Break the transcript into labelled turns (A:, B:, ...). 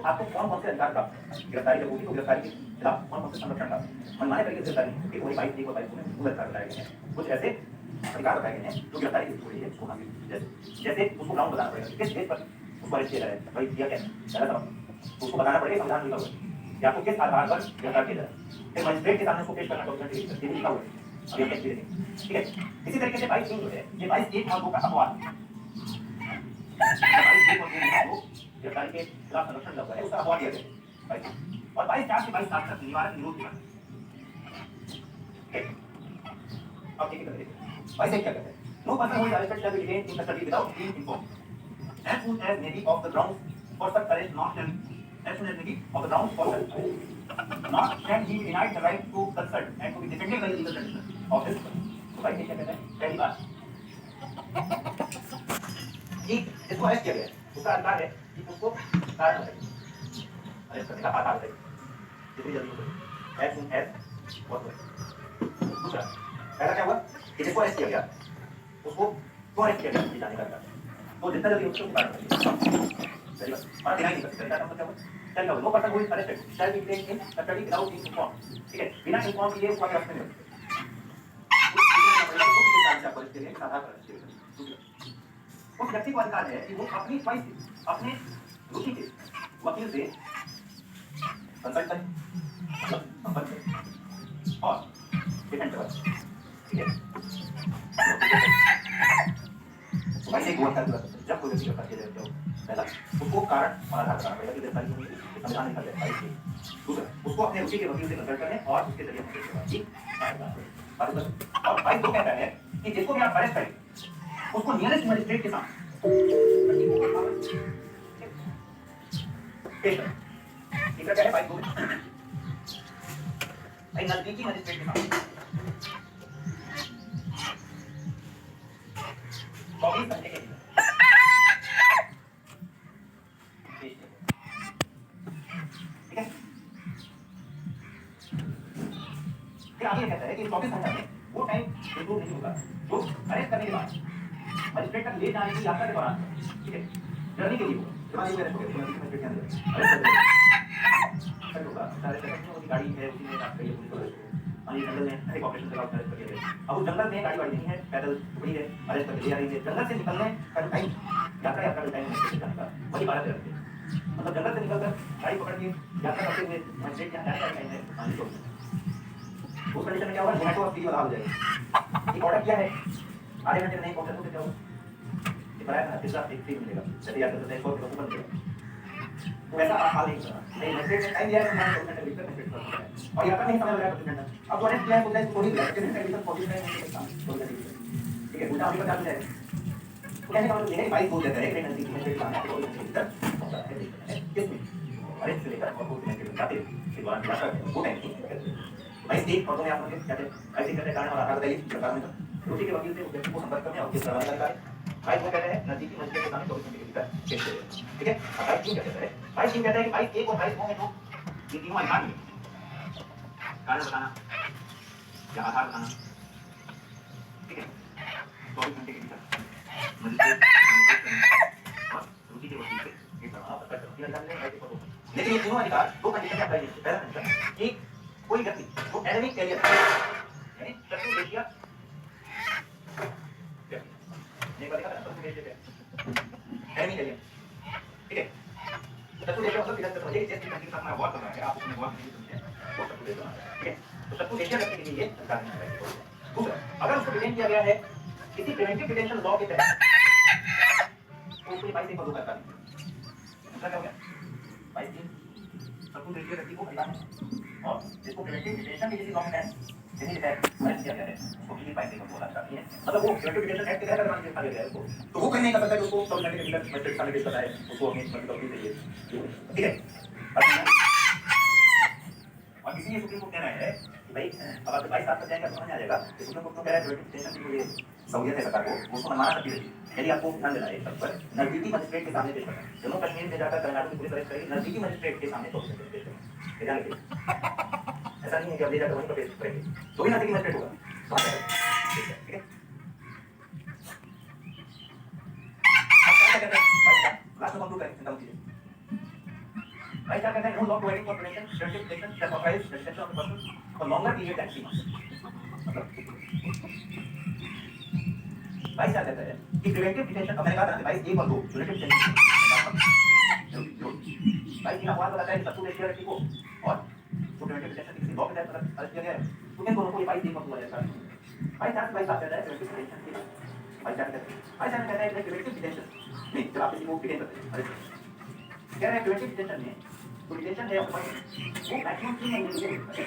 A: आपको कौन-कौन से अधिकार प्राप्त हैं। गिरफ्तारी जब होगी तो गिरफ्तारी के खिलाफ कौन-कौन से संरक्षण प्राप्त, मनमाने तरीके से गिरफ्तारी एक वही 22 और 22 में मूल अधिकार बताए गए हैं। कुछ ऐसे अधिकार बताए गए हैं जो गिरफ्तारी की हुई है उसको हासिल जैसे उसको ग्राउंड बताना पड़ेगा किस बेस पर उसको अरेस्ट किया जा रहा है, भाई किया क्या है, पहला सवाल उसको बताना पड़ेगा संविधान लिखा हुआ है या आपको किस आधार पर गिरफ्तार किया जा रहा है, फिर मजिस्ट्रेट के सामने उसको पेश करना डॉक्यूमेंट लिखा हुआ है, अभी हम देखेंगे, ठीक है। इसी तरीके से 22 जो है ये 22 और 2 का अपवाद 22 और 2 गिरफ्तारी के खिलाफ संरक्षण लगा है उसका अपवाद दिया गया है और 22 से 22 तक निवारक निरोध की बात है। अब देखिए वैसे क्या कहते हैं, no person who is arrested shall be detained in custody without being informed as soon as may be of the grounds for such arrest not shall as soon as may be of the grounds for such arrest not shall he be denied the right to consult and to be defended by the legal condition of this person। तो भाई क्या कहते हैं, पहली बात कि इसको arrest किया गया है उसका अधिकार है कि उसको कारण बताइए, अरेस्ट करने का आधार बताइए जितनी जल्दी हो सके as soon as possible। दूसरा पहला क्या हुआ कि जिसको अरेस्ट किया गया उसको क्यों अरेस्ट किया गया ये जानने का अधिकार, तो जितना जल्दी उसको कारण बताइए, सही बात। और डिनाई नहीं कर सकते, क्या मतलब क्या हुआ, चल लो no person who is arrested shall be detained in custody without being informed, ठीक है, बिना इन्फॉर्म किए उसको अरेस्ट नहीं होता उस व्यक्ति को अधिकार है कि वो अपनी च्वाइस से अपने रुचि के वकील से कंसल्ट करे, संपर्क करे और डिफेंड करे, ठीक है। भाई एक वर्ड कर जब कोई व्यक्ति गिरफ्तार किया जाए तो पहला उसको कारण और आधार बताना पड़ेगा कि गिरफ्तारी होगी संविधान लिखा गया है। दूसरा उसको अपने रुचि के वकील से कंसल्ट करने और उसके जरिए और भाई तो कहता है कि जिसको भी आप अरेस्ट करें उसको नियरेस्ट मजिस्ट्रेट के सामने पेश करें, तीसरा क्या है भाई दो नजदीकी मजिस्ट्रेट के सामने 24 घंटे के लिए ठीक है। फिर आगे कहता है कि 24 घंटे में वो टाइम इंक्लूड नहीं होगा जो अरेस्ट करने के बाद मजिस्ट्रेट तक ले जाने की यात्रा के दौरान, ठीक है, जर्नी के लिए होगा गाड़ी है उसी में रात करिए पुलिस वाले और ये जंगल में हर एक ऑपरेशन चला अरेस्ट कर लिया। अब उस जंगल में गाड़ी वाड़ी नहीं है, पैदल टुकड़ी है, अरेस्ट करके ले आ रही है। जंगल से निकलने का टाइम यात्रा का टाइम वही 12 से रखते हैं, मतलब जंगल से निकलकर गाड़ी पकड़ के यात्रा करते हुए मजिस्ट्रेट यहाँ जाने का टाइम है 5 उस कंडीशन में क्या होगा, जोमेटो और स्विगी वाला हो जाएगा कि ऑर्डर किया है आधे घंटे में नहीं पहुंचा तो क्या होगा, ये बराबर है पिज्जा एक फ्री मिलेगा, जैसे याद करते हैं 100 रुपये कूपन मिलेगा, तो वैसा आप हाल नहीं करना नहीं मजिस्ट्रेट ने टाइम दिया है तो 2 घंटे लिखकर मजिस्ट्रेट कर सकता है और यात्रा नहीं समय लगा 25 घंटा। अब तो अरेस्ट किया है तो उसको थोड़ी दिया कितने घंटे तक 40 मिनट के सामने 2 घंटे, ठीक है, उल्टा आगे बता दिया है। तो कहने का मतलब ये है कि 22 बोल देता है कि नजदीक मजिस्ट्रेट के सामने 2 घंटे तक पहुंचा है किसमें अरेस्ट से लेकर और 2 घंटे तक जाते के दौरान यात्रा वो टाइम नहीं भाई एक और तो मैं आप लोग कहते हैं ऐसे करने कारण और आधार बताइए सरकार में तो रुचि के वकील से उस व्यक्ति को संपर्क करने और किस तरह का भाई वो कहते हैं नजदीकी मजिस्ट्रेट के सामने 24 घंटे के भीतर पेश करें, ठीक है। भाई क्यों कहते हैं, भाई क्यों कहता है कि भाई 1 और 22 में तो ये तीनों अधिकार हैं, कारण बताना या आधार बताना, ठीक है, 24 घंटे के भीतर मजिस्ट्रेट और रुचि के वकील से ये प्रमाण पत्र करती है। लेकिन ये तीनों अधिकार 2 कंडीशन अप्लाई है। पहला कंडीशन कि कोई व्यक्ति जो एनिमिक कैरियर यानी शत्रु देशीय एक बार देखा था शत्रु देशीय एनिमी कैरियर, ठीक है, शत्रु देशीय मतलब किधर से समझिए जिस कंट्री के साथ में वॉर कर रहा है आप उसमें वॉर नहीं समझे वो शत्रु देशीय, ठीक है, तो शत्रु देशीय व्यक्ति के लिए सरकार ने है। दूसरा अगर उसको डिटेन किया गया है किसी प्रिवेंटिव डिटेंशन लॉ के तहत तो उसके 22 एक बंदूक करता है। दूसरा क्या हो गया 22 शत्रु देशीय व्यक्ति को अधिकार है और जिसको प्रिवेंटिव डिटेंशन के किसी लॉ में है यही है अरेस्ट किया गया है उसको भी 22 एक बंदूक करता है, मतलब वो प्रिवेंटिव डिटेंशन एक्ट के तहत मान के खा गया है उसको तो वो कहीं नहीं कर सकता कि उसको 24 घंटे के भीतर मजिस्ट्रेट सामने पेश करना है उसको अपनी मर्जी चाहिए, ठीक है। और किसी ये सुप्रीम कोर्ट कह रहा है कि भाई अब आप 22 साल तक जाएंगे समझ आ जाएगा कि सुप्रीम कोर्ट तो कह रहा है प्रिवेंटिव डिटेंशन की जो सहूलियत है सरकार को उसको मनमाना सकती है। यदि आपको ध्यान देना है सब पर नजदीकी मजिस्ट्रेट के सामने पेश करना है, जम्मू कश्मीर में जाकर तमिलनाडु की पुलिस अरेस्ट करेगी नजदीकी मजिस्ट्रेट के सामने 24 घंटे पेश करना, ध्यान रखिए ऐसा नहीं है कि अब ले जाकर वहीं पर पेश करेंगे तो भी नजदीकी मजिस्ट्रेट होगा, ठीक है। लास्ट में कंक्लूड करें चिंता मत कीजिए भाई क्या कहता है, no law providing for prevention preventive detention that authorize detention of the person for longer period than 3 months। मतलब भाई क्या कहता है कि प्रिवेंटिव डिटेंशन, अब मैंने कहा था ना भाई 1 और 2 प्रिवेंटिव डिटेंशन भाई तीन अखबार बताता है कि सबको देखिए व्यक्ति को, और जो प्रिवेंटिव डिटेंशन किसी लॉ के तहत अरेस्ट किया गया है, तो इन दोनों को ये भाई 3 month हुआ जाएगा। भाई क्या भाई बात कर रहा है प्रिवेंटिव डिटेंशन की, भाई क्या कहता है, भाई क्या कहता है प्रिवेंटिव डिटेंशन नहीं, जब आप किसी को डिटेन करते हैं अरेस्ट कह रहे हैं प्रिवेंटिव डिटेंशन में, तो डिटेंशन है वो मैक्सिमम 3 महीने के लिए